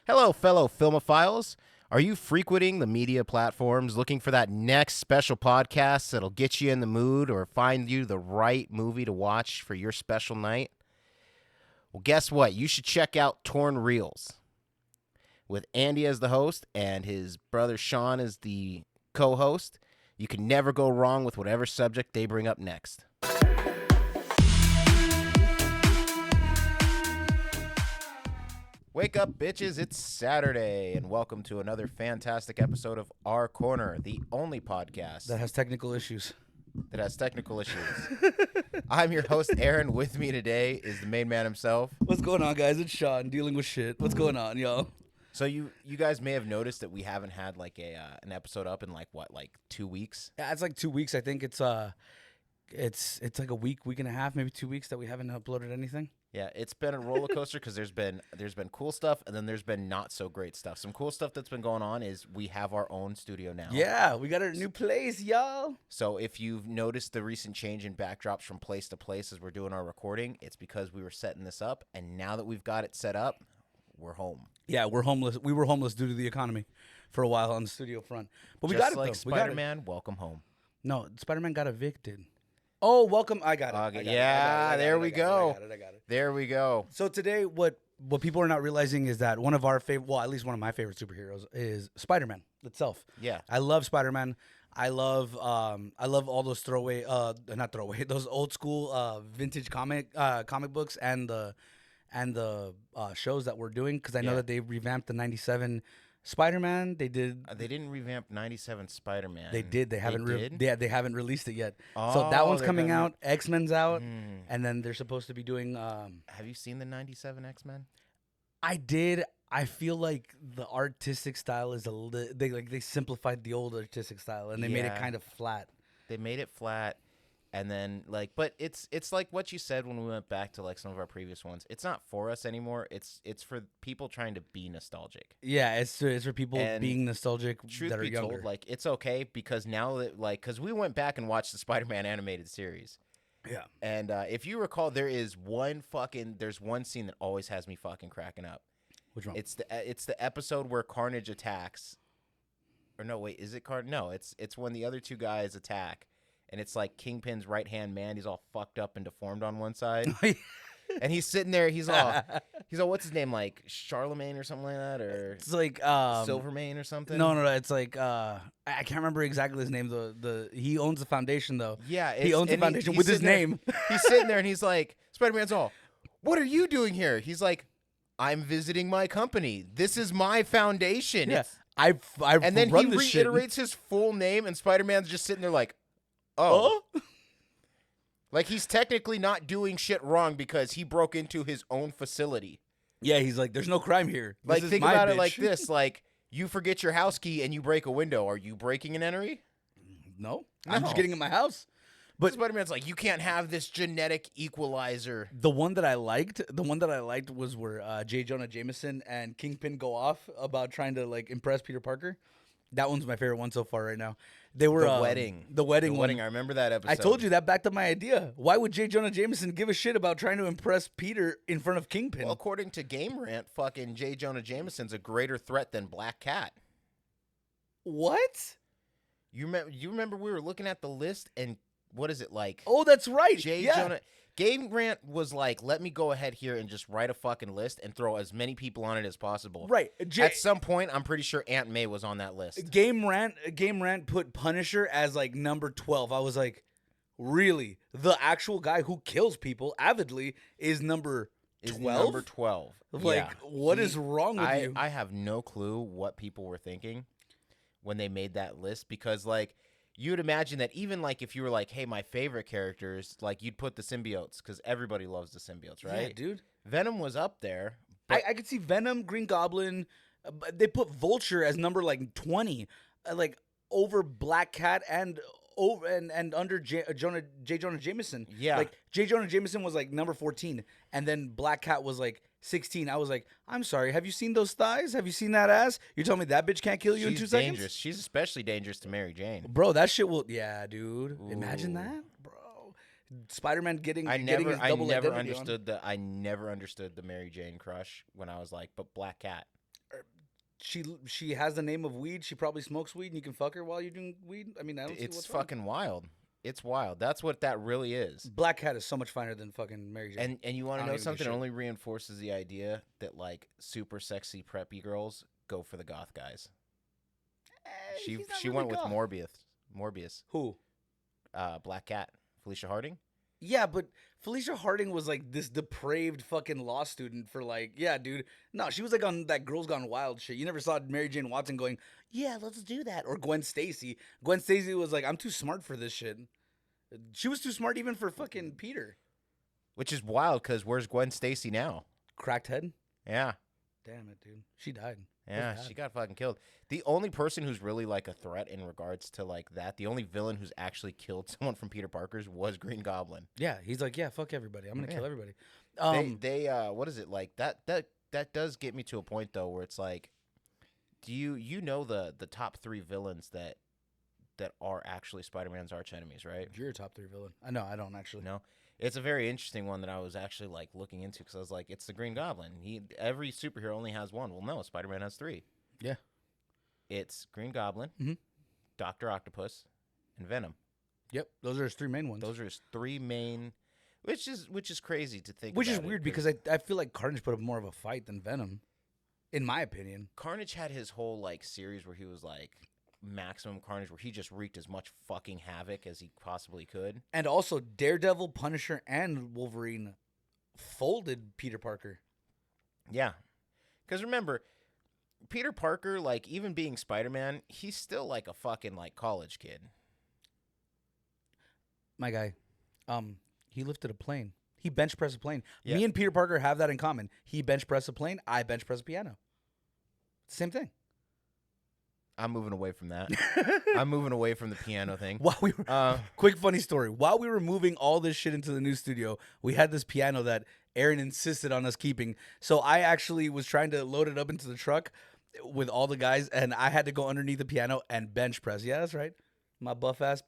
Hello, fellow filmophiles. Are you frequenting the media platforms looking for that next special podcast that'll get you in the mood or find you the right movie to watch for your special night? Well, guess what? You should check out Torn Reels with Andy as the host and his brother Sean as the co-host. You can never go wrong with whatever subject they bring up next. Wake up, bitches. It's Saturday, and welcome to another fantastic episode of Our Corner, the only podcast that has technical issues. I'm your host, Aaron. With me today is the main man himself. What's going on, guys? It's Sean dealing with shit. What's going on, y'all? So you guys may have noticed that we haven't had like an episode up in like 2 weeks? Yeah, it's like 2 weeks. I think it's like a week and a half, maybe 2 weeks that we haven't uploaded anything. Yeah, it's been a roller coaster because there's been cool stuff and then there's been not so great stuff. Some cool stuff that's been going on is we have our own studio now. Yeah, we got a new place, y'all. So if you've noticed the recent change in backdrops from place to place as we're doing our recording, it's because we were setting this up, and now that we've got it set up, we're home. Yeah, we're homeless. We were homeless due to the economy for a while on the studio front, but we got it like though. Spider-Man, welcome home. No, Spider-Man got evicted. Oh, welcome! I got it. Okay, there we go. I got it. There we go. So today, what people are not realizing is that one of our favorite, well, at least one of my favorite superheroes is Spider-Man itself. Yeah, I love Spider-Man. I love all those those old school vintage comic books and the shows that we're doing, because I know that they revamped the '97 Spider-Man. They did. They didn't revamp '97 Spider-Man. They did. They haven't. They haven't released it yet. Oh, so that one's coming out. X-Men's out, and then they're supposed to be doing. Have you seen the '97 X-Men? I did. I feel like the artistic style is they simplified the old artistic style and they made it kind of flat. They made it flat. And then, but it's like what you said when we went back to, like, some of our previous ones. It's not for us anymore. It's for people trying to be nostalgic. Yeah, it's for people being nostalgic Truth that are be younger. told, like, it's okay because now that, because we went back and watched the Spider-Man animated series. Yeah. And if you recall, there's one scene that always has me fucking cracking up. Which one? It's the episode where Carnage attacks. Or no, wait, is it Carnage? No, it's when the other two guys attack. And it's like Kingpin's right-hand man. He's all fucked up and deformed on one side. And he's sitting there. He's all, what's his name? Like Charlemagne or something like that? Or it's like Silvermane or something? No. It's like, I can't remember exactly his name. He owns the foundation, though. Yeah. He owns the foundation with his name. He's sitting there and he's like, Spider-Man's all, what are you doing here? He's like, I'm visiting my company. This is my foundation. Yeah. And then he shit. reiterates his full name, and Spider-Man's just sitting there like, oh. Like, he's technically not doing shit wrong because he broke into his own facility. Yeah, he's like, there's no crime here. Like, think about it like this. Like, you forget your house key and you break a window. Are you breaking an entry? No. I'm just getting in my house. But Spider-Man's like, you can't have this genetic equalizer. The one that I liked was where J. Jonah Jameson and Kingpin go off about trying to, like, impress Peter Parker. That one's my favorite one so far right now. They were The wedding. one. I remember that episode. I told you that backed up my idea. Why would J. Jonah Jameson give a shit about trying to impress Peter in front of Kingpin? Well, according to Game Rant, fucking J. Jonah Jameson's a greater threat than Black Cat. What? You remember we were looking at the list, and what is it like? Oh, that's right. Jonah. Game Rant was like, let me go ahead here and just write a fucking list and throw as many people on it as possible. Right. At some point, I'm pretty sure Aunt May was on that list. Game Rant put Punisher as like number 12. I was like, really? The actual guy who kills people avidly is number 12? Number 12. Like, what is wrong with you? I have no clue what people were thinking when they made that list, because, like, you would imagine that even, like, if you were like, hey, my favorite characters, like, you'd put the symbiotes, because everybody loves the symbiotes, right? Yeah, dude. Venom was up there. I could see Venom, Green Goblin. They put Vulture as number, like, 20, like, over Black Cat and under J. Jonah Jameson. Yeah. Like, J. Jonah Jameson was, like, number 14, and then Black Cat was, like, 16. I was like, I'm sorry, have you seen those thighs? Have you seen that ass? You're telling me that bitch can't kill you in 2 seconds? Dangerous. She's especially dangerous to Mary Jane. Bro, that shit will... Yeah, dude. Ooh. Imagine that, bro. Spider-Man getting his I double never identity understood the Mary Jane crush when I was like, but Black Cat. she has the name of weed. She probably smokes weed, and you can fuck her while you're doing weed. I mean, I don't see It's what's wrong. fucking wild. It's wild. That's what that really is. Black Cat is so much finer than fucking Mary Jane. And you want I to don't know even give a something? It shit. only reinforces the idea that like super sexy preppy girls go for the goth guys. He's not She really went with goth. Morbius. Who? Black Cat, Felicia Harding. Yeah, but Felicia Harding was like this depraved fucking law student for like, yeah, dude. No, she was like on that Girls Gone Wild shit. You never saw Mary Jane Watson going, yeah, let's do that. Or Gwen Stacy. Gwen Stacy was like, I'm too smart for this shit. She was too smart even for fucking Peter. Which is wild because where's Gwen Stacy now? Cracked head? Yeah. Damn it, dude. She died. Yeah, That's she bad. got fucking killed. The only person who's really like a threat in regards to like that, the only villain who's actually killed someone from Peter Parker's was Green Goblin. Yeah, he's like, yeah, fuck everybody. I'm gonna Yeah. kill everybody. They what is it like that does get me to a point though where it's like, do you know the top 3 villains that are actually Spider-Man's arch enemies, right? You're a top 3 villain. I know, I don't actually. No, it's a very interesting one that I was actually like looking into because I was like, it's the Green Goblin. Every superhero only has one. Well, no, Spider-Man has 3. Yeah. It's Green Goblin, Mhm. Doctor Octopus, and Venom. Yep, those are his 3 main ones. Those are his 3 main, which is crazy to think. Which is about it, weird because I feel like Carnage put up more of a fight than Venom, in my opinion. Carnage had his whole like series where he was like Maximum Carnage, where he just wreaked as much fucking havoc as he possibly could. And also, Daredevil, Punisher, and Wolverine folded Peter Parker. Yeah, because remember, Peter Parker, like even being Spider-Man, he's still like a fucking like college kid. My guy, he lifted a plane. He bench pressed a plane. Yeah. Me and Peter Parker have that in common. He bench pressed a plane. I bench press a piano. Same thing. I'm moving away from that. I'm moving away from the piano thing. While we were, quick funny story. While we were moving all this shit into the new studio, we had this piano that Aaron insisted on us keeping. So I actually was trying to load it up into the truck with all the guys, and I had to go underneath the piano and bench press. Yeah, that's right. My buff ass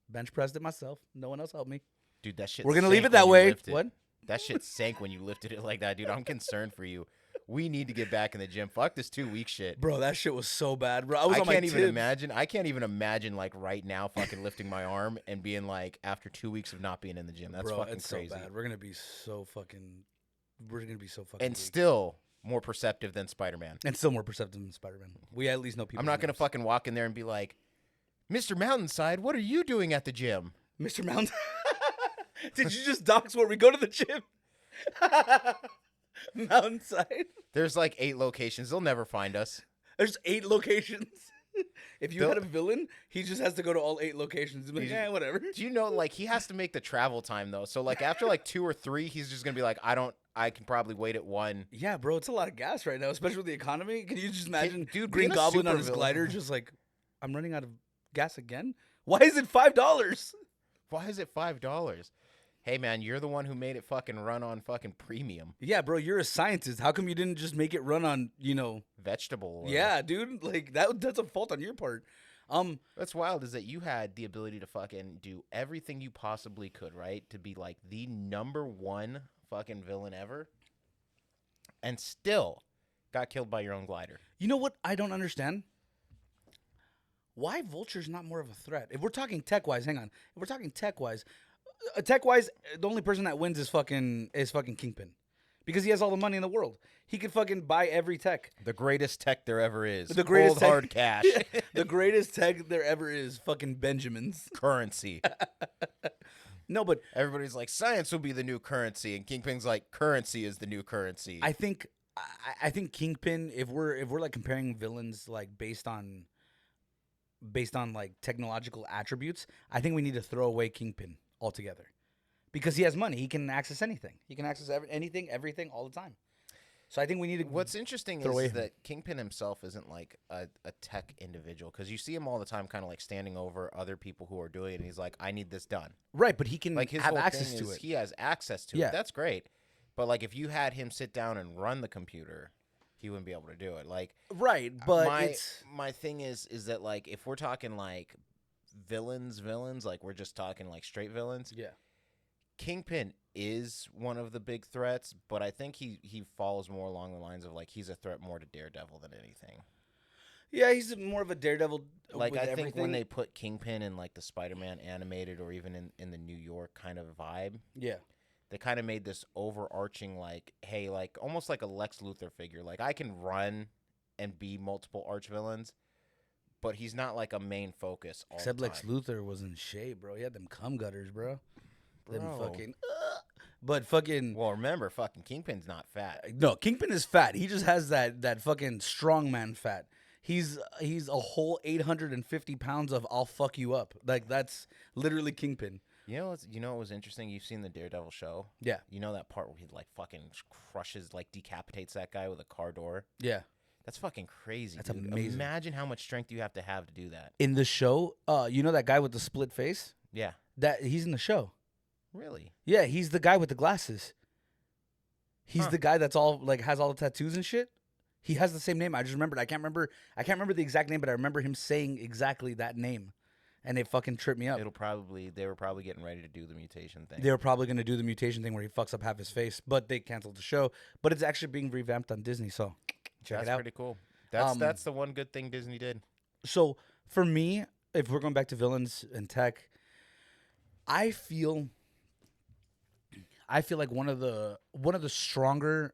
bench pressed it myself. No one else helped me. Dude, that shit. We're gonna leave sank it that when you way. lifted. What? That shit sank when you lifted it like that, dude. I'm concerned for you. We need to get back in the gym. Fuck this 2-week shit. Bro, that shit was so bad, bro. I was on my can't even tibs. imagine. I can't even imagine like right now fucking lifting my arm and being like after 2 weeks of not being in the gym. That's Bro, fucking it's crazy. so bad. We're gonna be so fucking And weak. still more perceptive than Spider-Man. And still more perceptive than Spider-Man. We at least know people. I'm not gonna fucking walk in there and be like, Mr. Mountainside, what are you doing at the gym? Mr. Mountain. Did you just dox where we go to the gym? Mountainside. There's like 8 locations. They'll never find us. There's 8 locations. If you They'll- had a villain, he just has to go to all 8 locations. And be like, He's- whatever. Do you know like he has to make the travel time though? So like after like 2 or 3, he's just gonna be like, I can probably wait at 1. Yeah, bro, it's a lot of gas right now, especially with the economy. Can you just imagine dude, Green being a Goblin on his supervillain- glider just like, I'm running out of gas again? Why is it $5? Why is it $5? Hey man, you're the one who made it fucking run on fucking premium Yeah, bro, you're a scientist. How come you didn't just make it run on, vegetable. Or, Yeah, dude, like that's a fault on your part. What's wild is that you had the ability to fucking do everything you possibly could, right? To be like the #1 fucking villain ever, and still got killed by your own glider. You know what I don't understand? Why Vulture's not more of a threat? If we're talking tech-wise, hang on. If we're talking tech-wise, the only person that wins is fucking Kingpin. Because he has all the money in the world. He could fucking buy every tech. The greatest tech there ever is. The greatest Cold hard tech- cash. The greatest tech there ever is fucking Benjamins. Currency. No, but Everybody's like, science will be the new currency, and Kingpin's like, currency is the new currency. I think Kingpin, if we're like comparing villains like based on like technological attributes, I think we need to throw away Kingpin altogether. Because he has money, he can access anything. He can access anything, everything, all the time. So I think we need to. What's interesting throw away is him. that Kingpin himself isn't like a tech individual, because you see him all the time kind of like standing over other people who are doing it, and he's like, I need this done. Right, but he can Like his have whole access thing to is it. he has access to Yeah. it. That's great. But like if you had him sit down and run the computer, he wouldn't be able to do it. Like Right, but my thing is that like if we're talking like villains, like we're just talking like straight villains, yeah. Kingpin is one of the big threats, but I think he falls more along the lines of like he's a threat more to Daredevil than anything. Yeah, he's more of a daredevil. Like, with I think everything. when they put Kingpin in, like, the Spider-Man animated or even in the New York kind of vibe, Yeah. they kind of made this overarching, like, hey, like, almost like a Lex Luthor figure. Like, I can run and be multiple arch villains, but he's not, like, a main focus all Except the time. Lex Luthor was in shape, bro. He had them cum gutters, bro. Them Bro. fucking. But fucking. Well, remember, fucking Kingpin's not fat. No, Kingpin is fat. He just has that fucking strongman fat. He's a whole 850 pounds of I'll fuck you up. Like that's literally Kingpin. You know what was interesting? You've seen the Daredevil show? Yeah. You know that part where he, like, fucking crushes, like, decapitates that guy with a car door? Yeah. That's fucking crazy, That's dude. amazing. Imagine how much strength you have to do that. In the show, you know that guy with the split face? Yeah. That he's in the show. Really? Yeah, he's the guy with the glasses. He's Huh. the guy that's all like has all the tattoos and shit. He has the same name. I just remembered. I can't remember the exact name, but I remember him saying exactly that name, and it fucking tripped me up. They were probably getting ready to do the mutation thing. They were probably gonna do the mutation thing where he fucks up half his face, but they canceled the show. But it's actually being revamped on Disney, so check That's it out. pretty cool. That's the one good thing Disney did. So for me, if we're going back to villains and tech, I feel like one of the stronger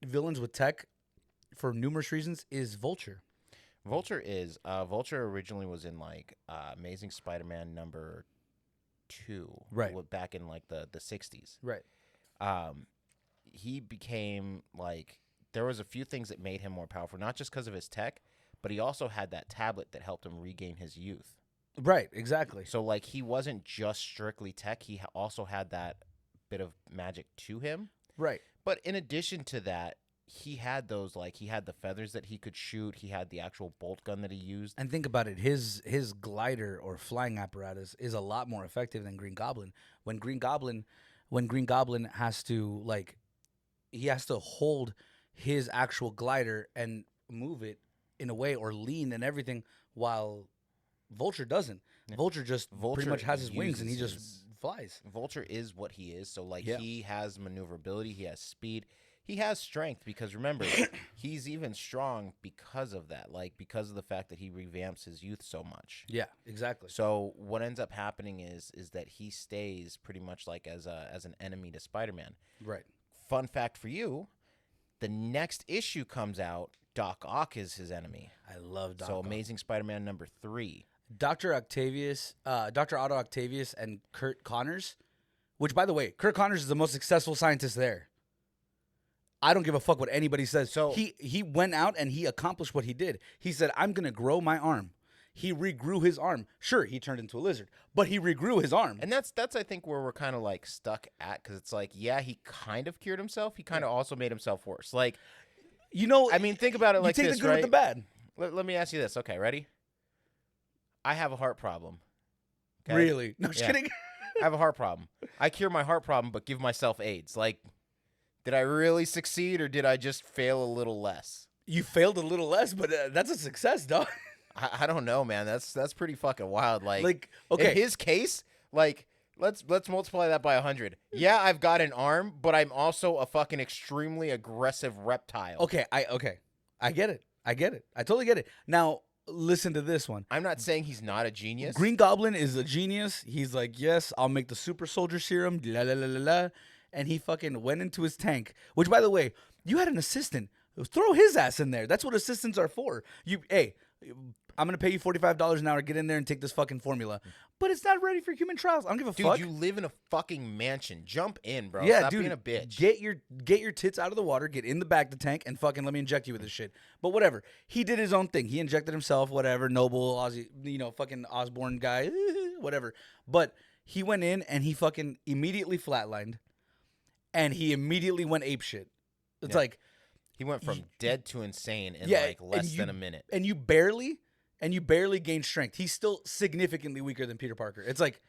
villains with tech for numerous reasons is Vulture. Vulture originally was in, like, Amazing Spider-Man number 2, Right. Back in, like, the 60s. Right. He became, like, there was a few things that made him more powerful, not just because of his tech, but he also had that tablet that helped him regain his youth. Right. Exactly. So, like, he wasn't just strictly tech. He also had that bit of magic to him. Right. But in addition to that, he had those, like, he had the feathers that he could shoot. He had the actual bolt gun that he used. And think about it, his glider or flying apparatus is a lot more effective than Green Goblin. When Green Goblin has to, like, he has to hold his actual glider and move it in a way or lean and everything, while Vulture doesn't. Yeah. Vulture pretty much has his wings and he uses just flies. Vulture is what he is. So, like, Yeah. he has maneuverability. He has speed. He has strength because, remember, he's even strong because of that. Like, because of the fact that he revamps his youth so much. Yeah, exactly. So what ends up happening is that he stays pretty much like as an enemy to Spider-Man. Right. Fun fact for you, the next issue comes out, Doc Ock is his enemy. I love Doc So Ock. Amazing Spider-Man number 3. Dr. Otto Octavius and Kurt Connors, which, by the way, Kurt Connors is the most successful scientist there. I don't give a fuck what anybody says. So he went out and he accomplished what he did. He said, I'm going to grow my arm. He regrew his arm. Sure, he turned into a lizard, but he regrew his arm. And that's I think where we're kind of, like, stuck at, because it's like, yeah, he kind of cured himself. He kind of also made himself worse. Like, You know, I mean, think about it like you take this, the good right? with the bad. Let me ask you this. Okay, ready? I have a heart problem. Okay? Really? No, just Yeah. kidding. I have a heart problem. I cure my heart problem, but give myself AIDS. Like, did I really succeed, or did I just fail a little less? You failed a little less, but that's a success, dog. I don't know, man. That's pretty fucking wild. Like okay, in his case, like, let's multiply that by 100. Yeah, I've got an arm, but I'm also a fucking extremely aggressive reptile. okay, I get it. I totally get it. Now, listen to this one. I'm not saying he's not a genius. Green Goblin is a genius. He's like, yes, I'll make the super soldier serum. La la la la la. And he fucking went into his tank. Which, by the way, you had an assistant. Throw his ass in there. That's what assistants are for. Hey, I'm gonna pay you $45 an hour. Get in there and take this fucking formula. But it's not ready for human trials. I don't give a fuck. Dude, you live in a fucking mansion. Jump in, bro. Yeah, Stop dude, being a bitch. Get your tits out of the water. Get in the back of the tank and fucking let me inject you with this shit. But whatever. He did his own thing. He injected himself. Whatever. Noble Ozzy, fucking Osborne guy. Whatever. But he went in and he fucking immediately flatlined, and he immediately went apeshit. It's like he went from dead to insane in yeah, like less than a minute. And you barely gained strength. He's still significantly weaker than Peter Parker. It's like,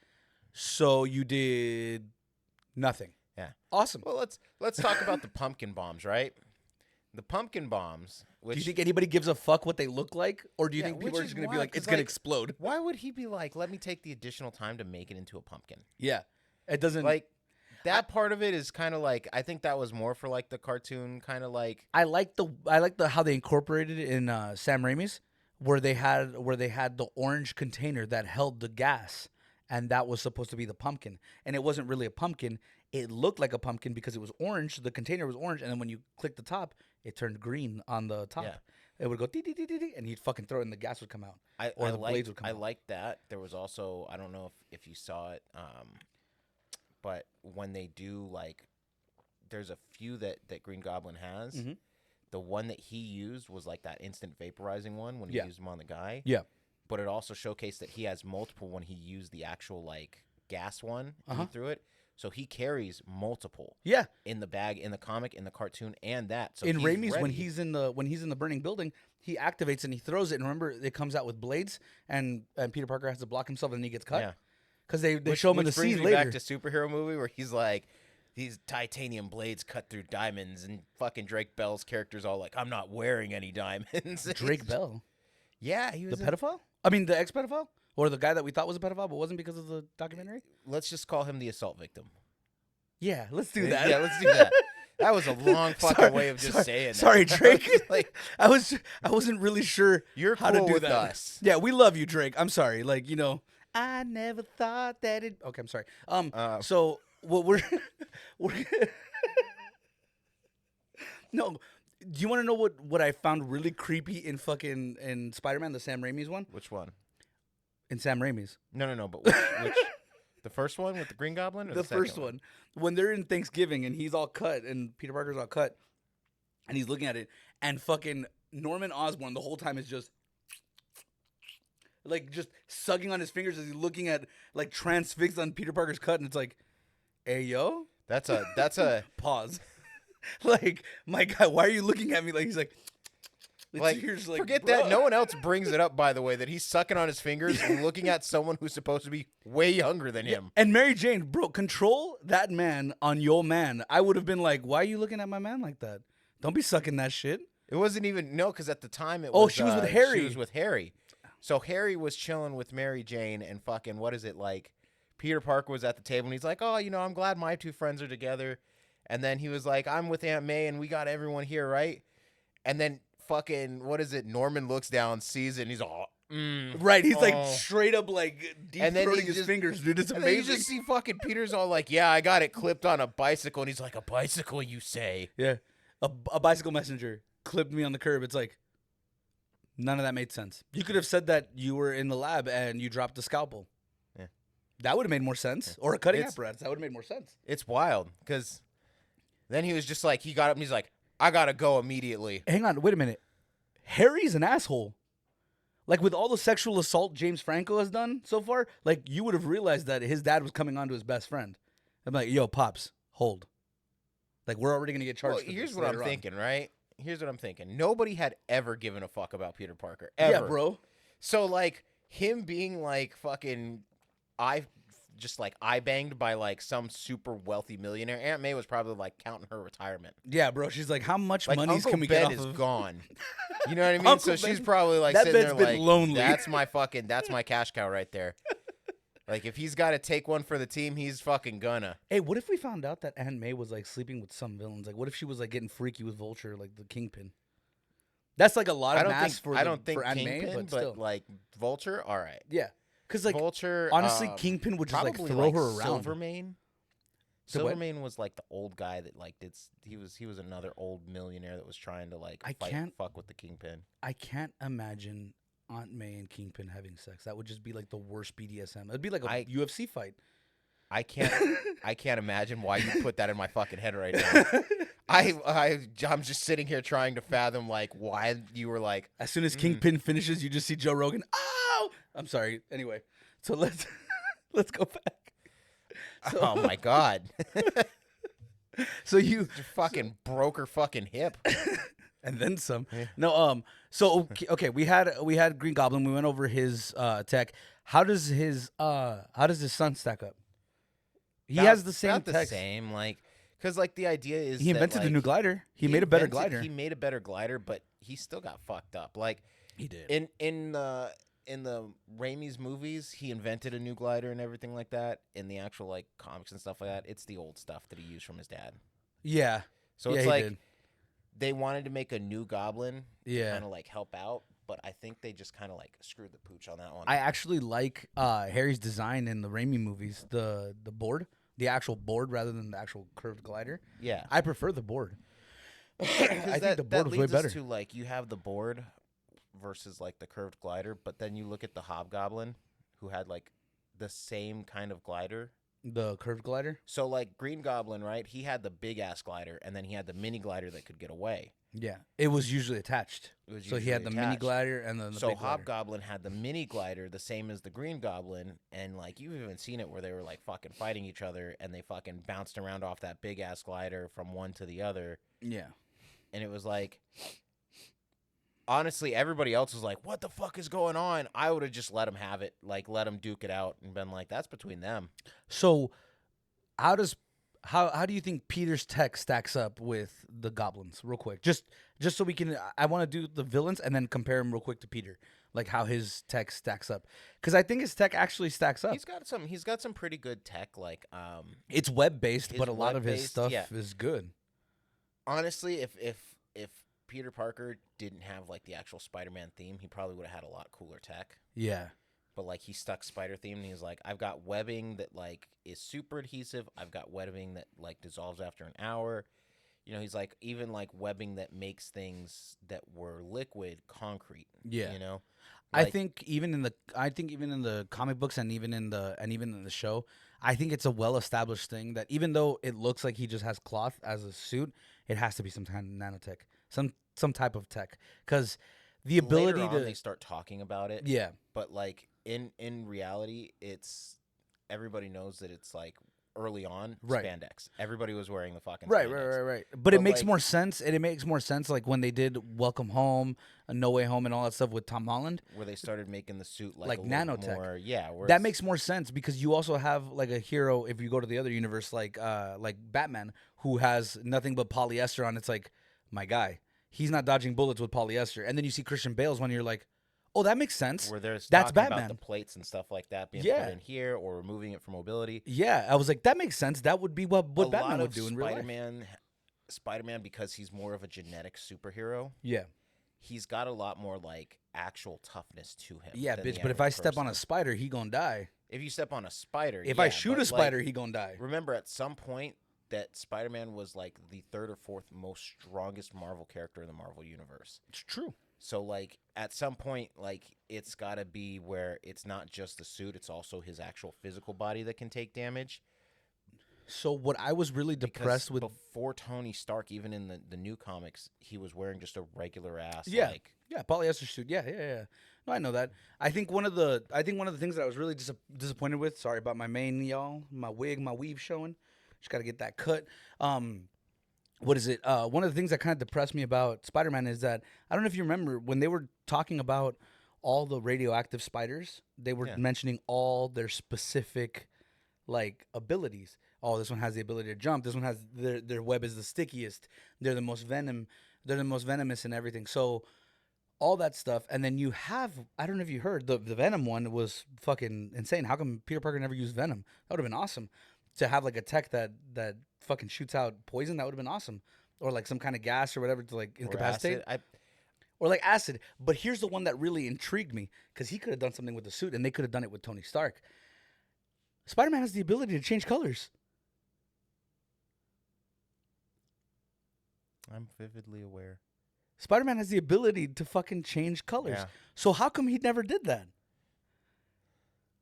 so you did nothing. Yeah. Awesome. Well, let's talk about the pumpkin bombs, right? The pumpkin bombs. Which, Do you think anybody gives a fuck what they look like? Or do you Yeah, think people which are is just going to be wild, like, 'cause, it's going to like, explode? why would he be like, let me take the additional time to make it into a pumpkin? Yeah. It doesn't. Like, that part of it is kind of like, I think that was more for like the cartoon kind of like. I like the how they incorporated it in Sam Raimi's, where they had the orange container that held the gas, and that was supposed to be the pumpkin, and it wasn't really a pumpkin. It looked like a pumpkin because it was orange. The container was orange, and then when you click the top, it turned green on the top. Yeah. It would go dee, dee, dee, dee, dee, and he'd fucking throw it, and the gas would come out, or the blades would come out. I liked that. There was also, I don't know if you saw it, but when they do like, there's a few that Green Goblin has. Mhm. The one that he used was like that instant vaporizing one when he used them on the guy. Yeah. But it also showcased that he has multiple when he used the actual like gas one and he threw it. So he carries multiple. Yeah. In the bag, in the comic, in the cartoon, and that. So in he's Raimi's, ready. when he's in the burning building, he activates and he throws it. And remember, it comes out with blades, and Peter Parker has to block himself, and then he gets cut. Yeah. Because they show him in the Which brings scene me later. back to superhero movie where he's like, these titanium blades cut through diamonds, and fucking Drake Bell's character's all like, I'm not wearing any diamonds. Drake Bell, Yeah, he was the pedophile. I mean, the ex-pedophile, or the guy that we thought was a pedophile, but wasn't because of the documentary. Let's just call him the assault victim. Yeah, let's do that. Yeah, let's do that. That was a long fucking way of just saying that. Sorry, Drake. Like, I wasn't really sure you're how cool to do with that. us. Yeah, we love you, Drake. I'm sorry. Like, I never thought that it. Okay, I'm sorry. So what we're no. Do you want to know what I found really creepy in Spider-Man, the Sam Raimi's one? Which one? In Sam Raimi's. No. But which the first one with the Green Goblin? Or The second first one. When they're in Thanksgiving and he's all cut and Peter Parker's all cut and he's looking at it and fucking Norman Osborn the whole time is just like just sucking on his fingers as he's looking at like transfixed on Peter Parker's cut, and it's like, hey yo, That's a pause. Like, my guy, why are you looking at me like he's like you're just forget bruh. that. No one else brings it up, by the way, that he's sucking on his fingers and looking at someone who's supposed to be way younger than him. And Mary Jane, bro, control that man on your man. I would have been like, why are you looking at my man like that? Don't be sucking that shit. It wasn't even, no, because at the time it Oh, was. she was with Harry. She was with Harry. So Harry was chilling with Mary Jane and fucking, what is it, like, Peter Parker was at the table and he's like, oh, I'm glad my two friends are together. And then he was like, I'm with Aunt May and we got everyone here, right? And then fucking, what is it, Norman looks down, sees it, and he's all, Right, he's like straight up like deep and then throating his just, fingers, dude. It's and then you amazing. just see fucking Peter's all like, yeah, I got it clipped on a bicycle. And he's like, a bicycle, you say? Yeah, a bicycle messenger clipped me on the curb. It's like, none of that made sense. You could have said that you were in the lab and you dropped the scalpel. Yeah. That would have made more sense. Or a cutting apparatus. That would have made more sense. It's wild, because then he was just like, he got up and he's like, I gotta go immediately. Hang on, wait a minute. Harry's an asshole. Like, with all the sexual assault James Franco has done so far, like, you would have realized that his dad was coming on to his best friend. I'm like, yo, Pops, hold. Like, we're already going to get charged Well, for here's this what I'm later on. thinking, right? Here's what I'm thinking. Nobody had ever given a fuck about Peter Parker. Ever. Yeah, bro. So, like, him being, like, fucking eye banged by, like, some super wealthy millionaire. Aunt May was probably, like, counting her retirement. Yeah, bro. She's like, how much Like, monies Uncle can we Ben get off is of? gone. You know what I mean? Uncle So she's Ben- probably, like, that sitting Ben's there been like, lonely. that's my cash cow right there. Like, if he's got to take one for the team, he's fucking gonna. Hey, what if we found out that Aunt May was, like, sleeping with some villains? Like, what if she was, like, getting freaky with Vulture, like the Kingpin? That's, like, a lot of mass for Aunt May, Kingpin, but still. like, Vulture, all right. Yeah. Because, like, Vulture, honestly, Kingpin would just, like, probably, throw like, her around. Silvermane. The what? Silvermane was like the old guy that like did. He was another old millionaire that was trying to like fuck with the Kingpin. I can't imagine Aunt May and Kingpin having sex. That would just be like the worst BDSM. It'd be like a UFC fight. I can't imagine why you put that in my fucking head right now. I'm just sitting here trying to fathom like why you were like. As soon as Kingpin finishes, you just see Joe Rogan. Oh, I'm sorry. Anyway, so let's go back. So, oh my god. So you fucking broke her fucking hip. And then some. Yeah. No, so okay, we had Green Goblin. We went over his tech. How does his son stack up? He has the same the tech. same, like, because like the idea is He invented that, the new glider. He made a better glider. He made a better glider, but he still got fucked up. Like he did. in the in the Raimi's movies, he invented a new glider and everything like that. In the actual like comics and stuff like that, it's the old stuff that he used from his dad. Yeah. So Yeah, it's he like did. they wanted to make a new Goblin to Yeah. kind of like help out, but I think they just kind of like screwed the pooch on that one. I actually like Harry's design in the Raimi movies. The board, the actual board, rather than the actual curved glider. Yeah, I prefer the board. I because think the board was way leads better. us to like you have the board versus like the curved glider, but then you look at the Hobgoblin, who had like the same kind of glider. The curved glider. So like Green Goblin, right? He had the big ass glider, and then he had the mini glider that could get away. Yeah, it was usually attached. It was So he usually had the mini attached. glider and then the So big glider. Hobgoblin had the mini glider, the same as the Green Goblin, and like you've even seen it where they were like fucking fighting each other, and they fucking bounced around off that big ass glider from one to the other, Yeah. and it was like, honestly, everybody else was like, "What the fuck is going on?" I would have just let him have it, like let him duke it out, and been like, "That's between them." So how does how do you think Peter's tech stacks up with the goblins? Real quick, just so we can. I want to do the villains and then compare him real quick to Peter, like how his tech stacks up, because I think his tech actually stacks up. He's got some pretty good tech, like It's web based, his but a lot of his web-based, stuff yeah. is good. Honestly, if Peter Parker didn't have like the actual Spider-Man theme, he probably would have had a lot cooler tech. Yeah. But like he stuck spider theme, and he's like, I've got webbing that like is super adhesive. I've got webbing that like dissolves after an hour. You know, he's like even like webbing that makes things that were liquid concrete. Yeah. You know, I Like, think even in the comic books and even in the show, I think it's a well established thing that even though it looks like he just has cloth as a suit, it has to be some kind of nanotech, some type of tech, because the ability later on to they start talking about it. yeah. But like in reality, it's everybody knows that it's like early on Right. spandex. Everybody was wearing the fucking Right, spandex. right. But But, it makes like- more sense. And it makes more sense like when they did Welcome Home, No Way Home, and all that stuff with Tom Holland. Where they started making the suit like Like a little nanotech. more, yeah. Where That it's- makes more sense because you also have like a hero if you go to the other universe like Batman who has nothing but polyester on. It's like, my guy, he's not dodging bullets with polyester. And then you see Christian Bale's one, you're like, oh, that makes sense. where there's That's talking Batman. about the plates and stuff like that being Yeah. put in here or removing it for mobility. Yeah, I was like, that makes sense. That would be what A Batman lot would of do in real life. Spider-Man, because he's more of a genetic superhero, Yeah, he's got a lot more like actual toughness to him. yeah, than the bitch. But if I average step on a person. spider, he gonna die. If you step on a spider, If yeah, I shoot but, a spider, like, he gonna die. remember at some point that Spider-Man was like the third or fourth most strongest Marvel character in the Marvel universe. It's true. So like at some point, like it's got to be where it's not just the suit; it's also his actual physical body that can take damage. So what I was really Because depressed with, before Tony Stark, even in the new comics, he was wearing just a regular ass. Yeah. Like, yeah, polyester suit. Yeah. No, I know that. I think one of the things that I was really disappointed with. Sorry about my mane, y'all. My wig, my weave showing. Just got to get that cut. What is it? One of the things that kind of depressed me about Spider-Man is that I don't know if you remember when they were talking about all the radioactive spiders, they were Yeah. mentioning all their specific like abilities. Oh, this one has the ability to jump. This one has their web is the stickiest. They're the most venomous and everything. So all that stuff, and then you have I don't know if you heard the Venom one was fucking insane. How come Peter Parker never used Venom? That would have been awesome to have like a tech that fucking shoots out poison. That would have been awesome, or like some kind of gas or whatever to like or incapacitate, acid. or like acid. But here's the one that really intrigued me because he could have done something with the suit, and they could have done it with Tony Stark. Spider-Man has the ability to change colors. I'm vividly aware. Spider-Man has the ability to fucking change colors. Yeah. So how come he never did that?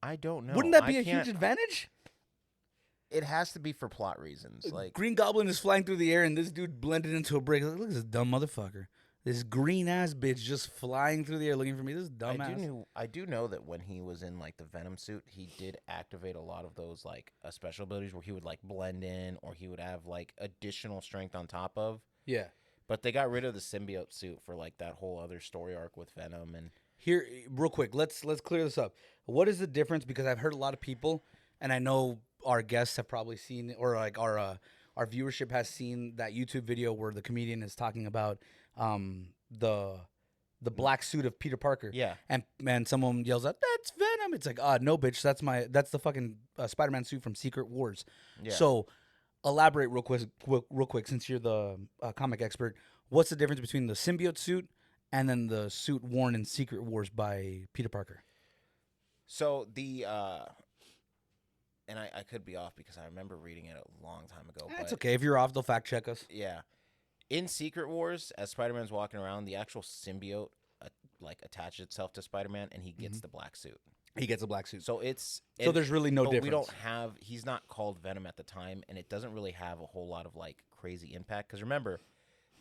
I don't know. Wouldn't that be I a huge can't- advantage? It has to be for plot reasons. Like Green Goblin is flying through the air, and this dude blended into a brick. Look at this dumb motherfucker. This green ass bitch just flying through the air looking for me. This dumbass. I do know that when he was in like the Venom suit, he did activate a lot of those like special abilities where he would like blend in or he would have like additional strength on top of. Yeah. But they got rid of the symbiote suit for like that whole other story arc with Venom and Here, real quick, let's clear this up. What is the difference? Because I've heard a lot of people, and I know our guests have probably seen, or like our viewership has seen that YouTube video where the comedian is talking about the the black suit of Peter Parker. Yeah. And someone yells out, "That's Venom!" It's like, no, bitch, that's the fucking Spider-Man suit from Secret Wars. Yeah. So, elaborate real quick, since you're the comic expert. What's the difference between the symbiote suit and then the suit worn in Secret Wars by Peter Parker? So the and I could be off because I remember reading it a long time ago. That's but okay. If you're off, they'll fact check us. Yeah. In Secret Wars, as Spider-Man's walking around, the actual symbiote attaches itself to Spider-Man, and he gets the black suit. He gets a black suit. So there's really no difference. We don't have. He's not called Venom at the time, and it doesn't really have a whole lot of crazy impact. Because remember,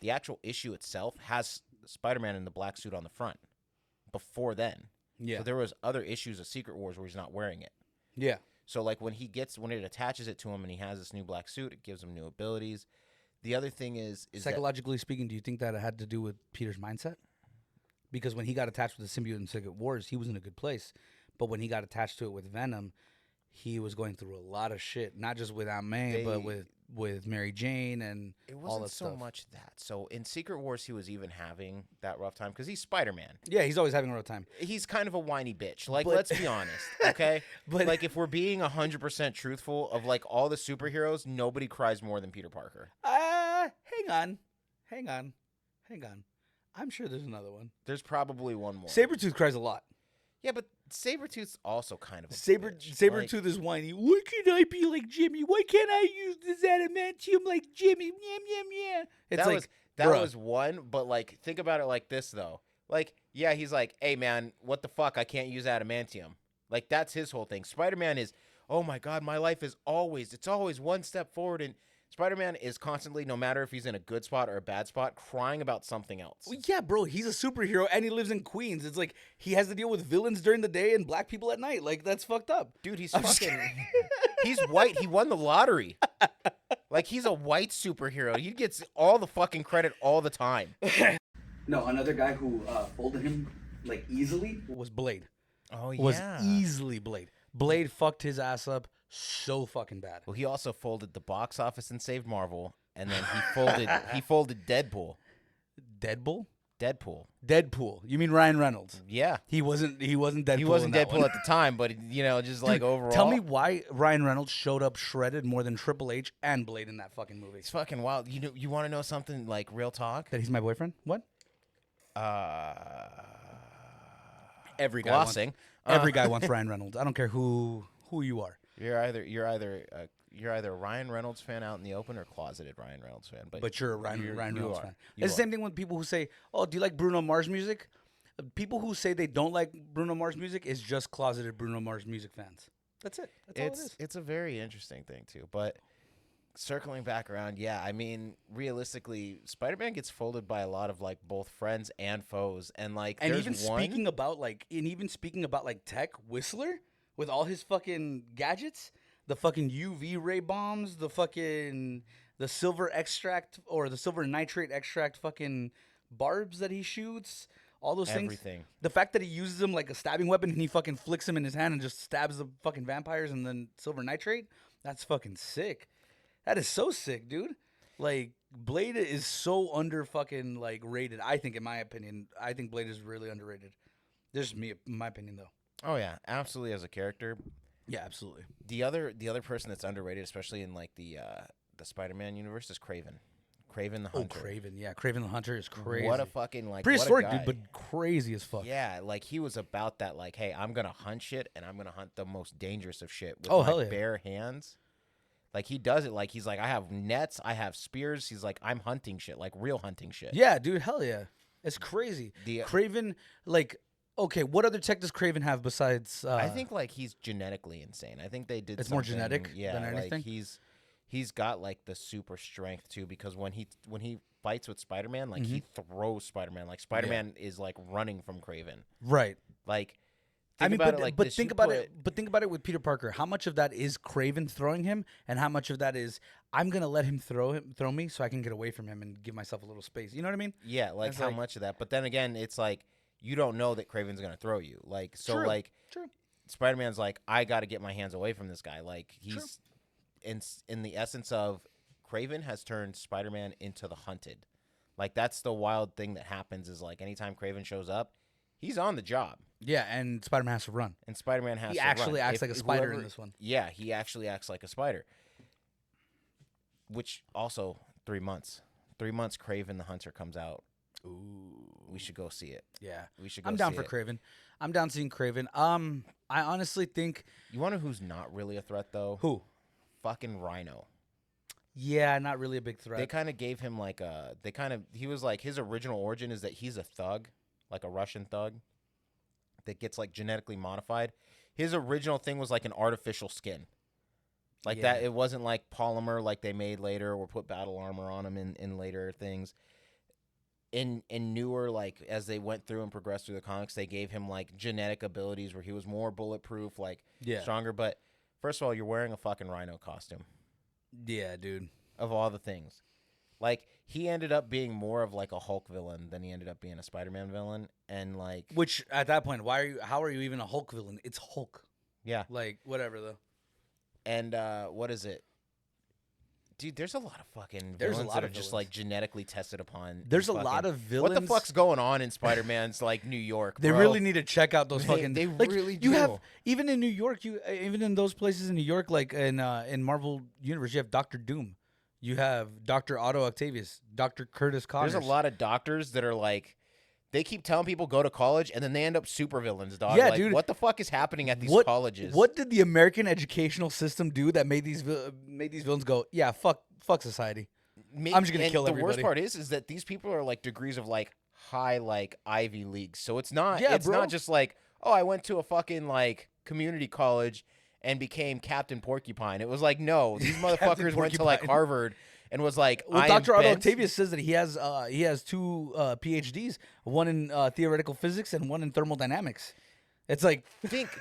the actual issue itself has Spider-Man in the black suit on the front. Before then, Yeah. So there was other issues of Secret Wars where he's not wearing it. Yeah. So when it attaches it to him and he has this new black suit, it gives him new abilities. The other thing is psychologically speaking, do you think that it had to do with Peter's mindset? Because when he got attached with the symbiote in Secret Wars, he was in a good place. But when he got attached to it with Venom, he was going through a lot of shit. Not just with Aunt May, but with Mary Jane and it all wasn't that so stuff. much that. So in Secret Wars, he was even having that rough time because he's Spider-Man. Yeah, he's always having a rough time. He's kind of a whiny bitch. But- Let's be honest, okay? But- if we're being 100% truthful of all the superheroes, nobody cries more than Peter Parker. Hang on. I'm sure there's another one. There's probably one more. Sabretooth cries a lot. Yeah, but Sabretooth's also kind of a bitch. Sabretooth is whiny. Why can't I be like Jimmy? Why can't I use this adamantium like Jimmy? Yeah. It's that bruh. was one, but think about it like this though. Yeah, he's like, "Hey man, what the fuck? I can't use adamantium." That's his whole thing. Spider-Man is, "Oh my god, my life is always one step forward." And Spider-Man is constantly, no matter if he's in a good spot or a bad spot, crying about something else. Well, yeah, bro, he's a superhero and he lives in Queens. It's like he has to deal with villains during the day and black people at night. That's fucked up. Dude, he's he's white. He won the lottery. He's a white superhero. He gets all the fucking credit all the time. No, another guy who folded him easily was Blade. Oh yeah. Was easily Blade. Blade fucked his ass up so fucking bad. Well, he also folded the box office and saved Marvel, and then he folded Deadpool. Deadpool. You mean Ryan Reynolds? Yeah. He wasn't Deadpool. He wasn't in that Deadpool one. at the time, but just Dude, overall. Tell me why Ryan Reynolds showed up shredded more than Triple H and Blade in that fucking movie. It's fucking wild. You want to know something real talk? That he's my boyfriend? What? Every guy Glossing. Every guy wants Ryan Reynolds. I don't care who you are. You're either a Ryan Reynolds fan out in the open or closeted Ryan Reynolds fan. But you're a Ryan Reynolds fan. You It's the same thing with people who say, "Oh, do you like Bruno Mars music?" People who say they don't like Bruno Mars music is just closeted Bruno Mars music fans. That's it. That's all it is. It's a very interesting thing too. But circling back around, yeah, I mean, realistically, Spider-Man gets folded by a lot of both friends and foes, and and even speaking about tech, Whistler with all his fucking gadgets, the fucking UV ray bombs, the silver extract or the silver nitrate extract fucking barbs that he shoots, all those things. The fact that he uses them like a stabbing weapon and he fucking flicks them in his hand and just stabs the fucking vampires and then silver nitrate, that's fucking sick. That is so sick, dude. Blade is so under fucking rated. I think, in my opinion, Blade is really underrated. This is my opinion, though. Oh yeah, absolutely as a character. Yeah, absolutely. The other person that's underrated, especially in the Spider-Man universe, is Kraven. Kraven the Hunter. Oh, Kraven, yeah, Kraven the Hunter is crazy. What a fucking prehistoric what a guy. dude, but crazy as fuck. Yeah, he was about that. Hey, I'm gonna hunt shit, and I'm gonna hunt the most dangerous of shit with hell yeah. bare hands. He does it. He's I have nets, I have spears. He's I'm hunting shit, real hunting shit. Yeah, dude, hell yeah, it's crazy. Kraven, okay, what other tech does Kraven have besides? I think he's genetically insane. I think they did. It's more genetic than anything. He's got the super strength too, because when he fights with Spider-Man, he throws Spider-Man. Spider-Man is running from Kraven. Right. Think about it with Peter Parker. How much of that is Kraven throwing him, and how much of that is I'm gonna let him throw me so I can get away from him and give myself a little space? You know what I mean? Yeah, how much of that? But then again, it's you don't know that Kraven's gonna throw you. True. Spider-Man's I got to get my hands away from this guy. He's in the essence of Kraven has turned Spider-Man into the hunted. Like, that's the wild thing that happens is, like, anytime Craven shows up, he's on the job. Yeah, and Spider-Man has to run. And Spider-Man has He to actually run. acts like a spider in this one. Yeah, he actually acts like a spider. Which also, 3 months. 3 months, Craven the Hunter comes out. Ooh. We should go see it. Yeah. We should go I'm down see for it. Craven. I'm down seeing Craven. I honestly think... You want to know who's not really a threat, though? Who? Fucking Rhino. Yeah, not really a big threat. They kind of gave him like a... He was like... His original origin is that he's a thug. Like a Russian thug. That gets like genetically modified. His original thing was like an artificial skin. Like that. It wasn't like polymer like they made later or put battle armor on him in later things. In newer, like as they went through and progressed through the comics, they gave him like genetic abilities where he was more bulletproof, like stronger. But first of all, you're wearing a fucking Rhino costume. Yeah, dude. Of all the things, like he ended up being more of like a Hulk villain than he ended up being a Spider-Man villain, and like which at that point, how are you even a Hulk villain? It's Hulk. Yeah. Like whatever though. And what is it? Dude, there's a lot of fucking villains that are just like genetically tested upon. There's a lot of villains. What the fuck's going on in Spider-Man's like New York? They bro? really need to check out those fucking. They like, really you do. have even in New York. Even in those places in New York, like in Marvel Universe, you have Doctor Doom, you have Doctor Otto Octavius, Doctor Curtis Connors. There's a lot of doctors that are like. They keep telling people go to college, and then they end up supervillains, dog. Yeah, like, dude. What the fuck is happening at these colleges? What did the American educational system do that made these villains go, yeah, fuck society? I'm just gonna kill everybody. The worst part is that these people are like degrees of like high like Ivy Leagues, so it's not. Yeah, it's bro. not just like, oh, I went to a fucking like community college and became Captain Porcupine. It was like, no, these motherfuckers went to like Harvard. And was like, well, Dr. Otto Octavius says that he has 2 PhDs, one in theoretical physics and one in thermodynamics. It's like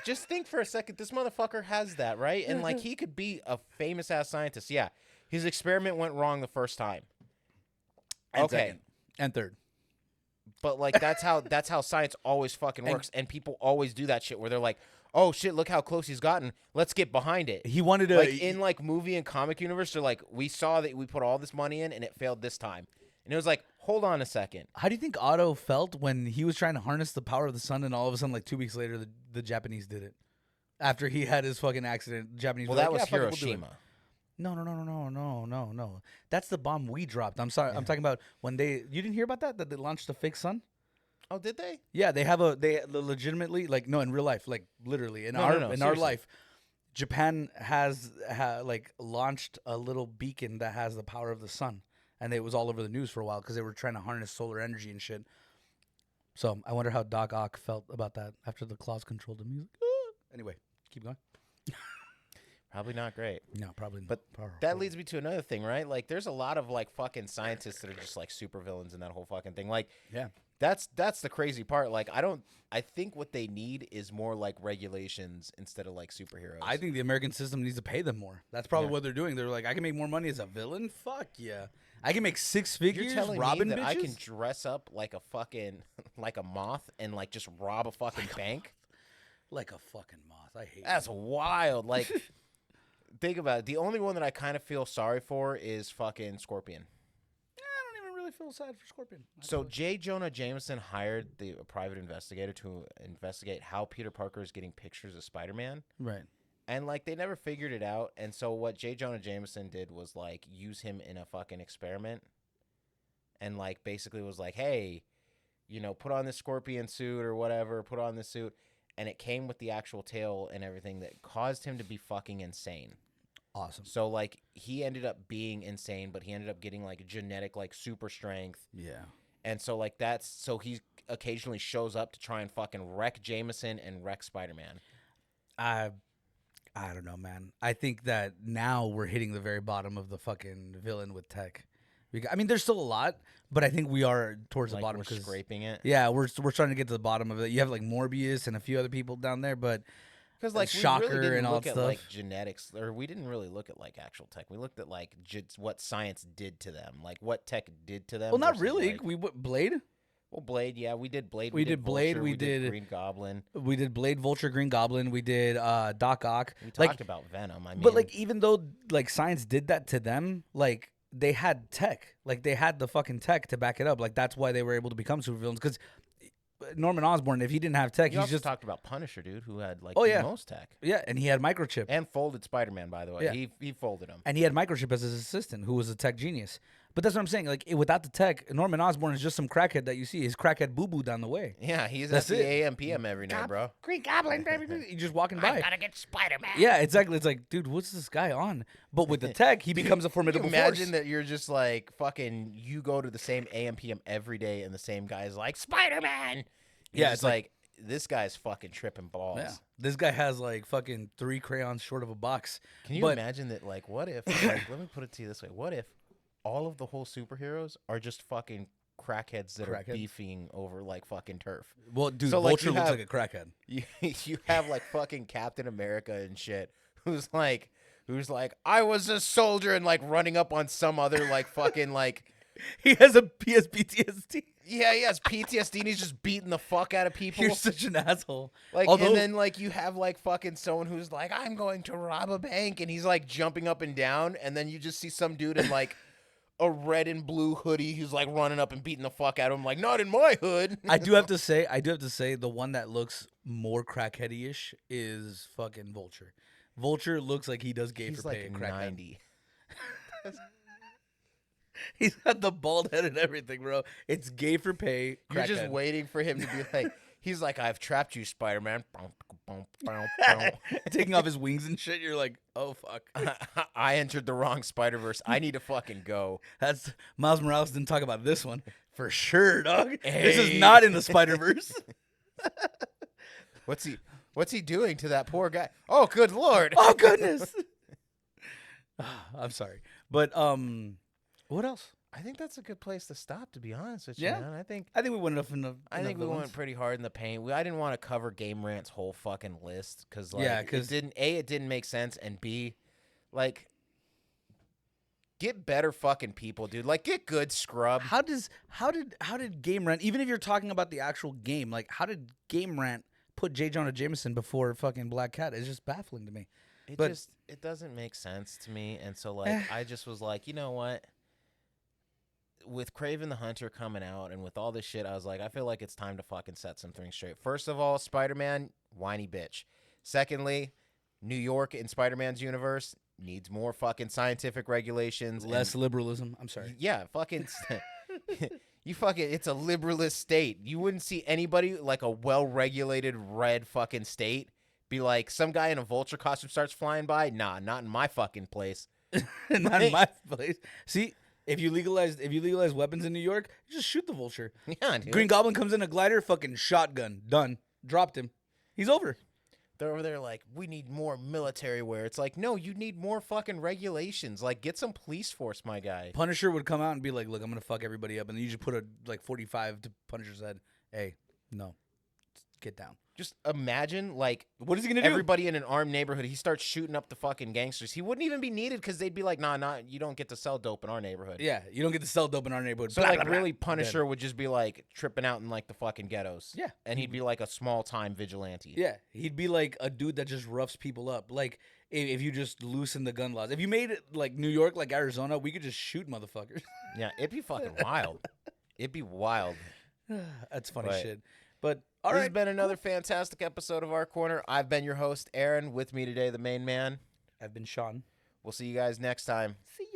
just think for a second. This motherfucker has that, right? And like he could be a famous ass scientist. Yeah, his experiment went wrong the first time. And second. And third. But like that's how science always fucking works, and people always do that shit where they're like, oh shit, look how close he's gotten. Let's get behind it. He wanted to like in like movie and comic universe. They're like, we saw that we put all this money in and it failed this time, and it was like, hold on a second. How do you think Otto felt when he was trying to harness the power of the sun, and all of a sudden, like 2 weeks later, the Japanese did it after he had his fucking accident? The Japanese. Well, were that like, was yeah, fuck it, Hiroshima. No. That's the bomb we dropped. I'm sorry. Yeah. I'm talking about when you didn't hear about that they launched a fake sun. Oh, did they? Yeah, they legitimately, like, no, in real life, like literally in our life, Japan has like launched a little beacon that has the power of the sun, and it was all over the news for a while because they were trying to harness solar energy and shit. So I wonder how Doc Ock felt about that after the claws controlled him. He's like, ah. Anyway, keep going. Probably not great. No, probably not. But that leads me to another thing, right? Like, there's a lot of like fucking scientists that are just like super villains in that whole fucking thing. Like, yeah. That's the crazy part. Like, I think what they need is more like regulations instead of like superheroes. I think the American system needs to pay them more. That's probably what they're doing. They're like, I can make more money as a villain? Fuck yeah. I can make 6 figures. You're telling robbing me that bitches? I can dress up like a fucking like a moth and like just rob a fucking bank? Like a fucking moth. I hate That's wild. Like, think about it. The only one that I kind of feel sorry for is fucking Scorpion. Feel sad for Scorpion. So J. Jonah Jameson hired a private investigator to investigate how Peter Parker is getting pictures of Spider-Man. Right. And like they never figured it out. And so what J. Jonah Jameson did was like use him in a fucking experiment. And like basically was like, hey, you know, put on this Scorpion suit or whatever, put on this suit. And it came with the actual tail and everything that caused him to be fucking insane. Awesome. So like he ended up being insane, but he ended up getting like genetic like super strength. Yeah. And so like so he occasionally shows up to try and fucking wreck Jameson and wreck Spider-Man. I don't know, man. I think that now we're hitting the very bottom of the fucking villain with tech. I mean, there's still a lot, but I think we are towards the bottom. We're scraping it. Yeah, we're trying to get to the bottom of it. You have like Morbius and a few other people down there, but. Because like Shocker we really didn't and all look that at stuff. like genetics, or we didn't really look at like actual tech. We looked at like what science did to them, like what tech did to them. Well, not versus, really. Like, we Blade. Well, Blade, yeah, we did Blade. We did Blade. Vulture, we did Green Goblin. We did Blade, Vulture, Green Goblin. We did Doc Ock. We talked about Venom. I mean, but like even though like science did that to them, like they had tech. Like they had the fucking tech to back it up. Like that's why they were able to become supervillains. Because Norman Osborn, if he didn't have tech, You he's also just talked about Punisher, dude, who had like Oh, the yeah. most tech yeah, and he had microchip. and folded Spider-Man. By the way, Yeah. he folded him. And he had microchip as his assistant, who was a tech genius. But that's what I'm saying. Like without the tech, Norman Osborn is just some crackhead that you see. His crackhead boo boo down the way. Yeah, he's That's at the it. AM PM every night, bro. Green Goblin, baby. He's just walking by. Gotta get Spider-Man. Yeah, exactly. It's like, dude, what's this guy on? But with the tech, he becomes a Can you formidable imagine force. that you're just like fucking. You go to the same AM PM every day, and the same guy's like Spider-Man. Yeah, It's it's like this guy's fucking tripping balls. Yeah, this guy has like fucking 3 crayons short of a box. Can you imagine that? Like, what if? Like, let me put it to you this way: what if all of the whole superheroes are just fucking crackheads that are Crackheads? beefing over like fucking turf? Well, dude, So, like, Vulture you looks have- like a crackhead. You have like fucking Captain America and shit, who's like, I was a soldier and like running up on some other like fucking like. He has a PSPTSD. Yeah, he has PTSD and he's just beating the fuck out of people. You're such an asshole. Like, Although- and then like you have like fucking someone who's like, I'm going to rob a bank, and he's like jumping up and down, and then you just see some dude in like a red and blue hoodie who's like running up and beating the fuck out of him, like, not in my hood. I do have to say, the one that looks more crackheady-ish is fucking Vulture. Vulture looks like he does gay He's for pay like and crackhead. 90. He's got the bald head and everything, bro. It's gay for pay. You're just crackhead. waiting for him to be like, he's like, I've trapped you, Spider-Man. Taking off his wings and shit. You're like, oh fuck. I entered the wrong Spider-Verse. I need to fucking go. That's Miles Morales didn't talk about this one for sure, dog. This Hey. is not in the Spider-Verse. What's he doing to that poor guy? Oh, good lord. Oh goodness. I'm sorry, but what else? I think that's a good place to stop, to be honest with you, Yeah. man. I think I think we went enough in the. I think we went pretty hard in the paint. I didn't want to cover Game Rant's whole fucking list because, like, Yeah, it 'cause- didn't make sense, and B, like, get better fucking people, dude. Like, get good scrub. How did Game Rant? Even if you're talking about the actual game, like how did Game Rant put J. Jonah Jameson before fucking Black Cat? It's just baffling to me. It doesn't make sense to me, and so like I just was like, you know what? With Kraven the Hunter coming out and with all this shit, I was like, I feel like it's time to fucking set some things straight. First of all, Spider-Man, whiny bitch. Secondly, New York in Spider-Man's universe needs more fucking scientific regulations. Less liberalism. I'm sorry. Yeah, fucking. It's a liberalist state. You wouldn't see anybody like a well-regulated red fucking state be like, some guy in a vulture costume starts flying by. Nah, not in my fucking place. Not in my place. See, if you legalize weapons in New York, just shoot the Vulture. Yeah, dude. Green Goblin comes in a glider, fucking shotgun, done, dropped him. He's over. They're over there like, we need more military wear. It's like, no, you need more fucking regulations. Like, get some police force, my guy. Punisher would come out and be like, "Look, I'm gonna fuck everybody up," and then you just put a like 45 to Punisher's head. Hey, no, get down. Just imagine, like, What is he gonna do? everybody in an armed neighborhood, he starts shooting up the fucking gangsters. He wouldn't even be needed because they'd be like, nah, you don't get to sell dope in our neighborhood. Yeah, you don't get to sell dope in our neighborhood. So, Blah, like, blah, blah. really, Punisher would just be, like, tripping out in, like, the fucking ghettos. Yeah. And he'd be, like, a small-time vigilante. Yeah, he'd be like a dude that just roughs people up. Like if you just loosen the gun laws. If you made it like New York, like Arizona, we could just shoot motherfuckers. Yeah, it'd be fucking wild. It'd be wild. That's funny But- shit. But all This right, has been another fantastic episode of Our Corner. I've been your host, Aaron. With me today, the main man. I've been Sean. We'll see you guys next time. See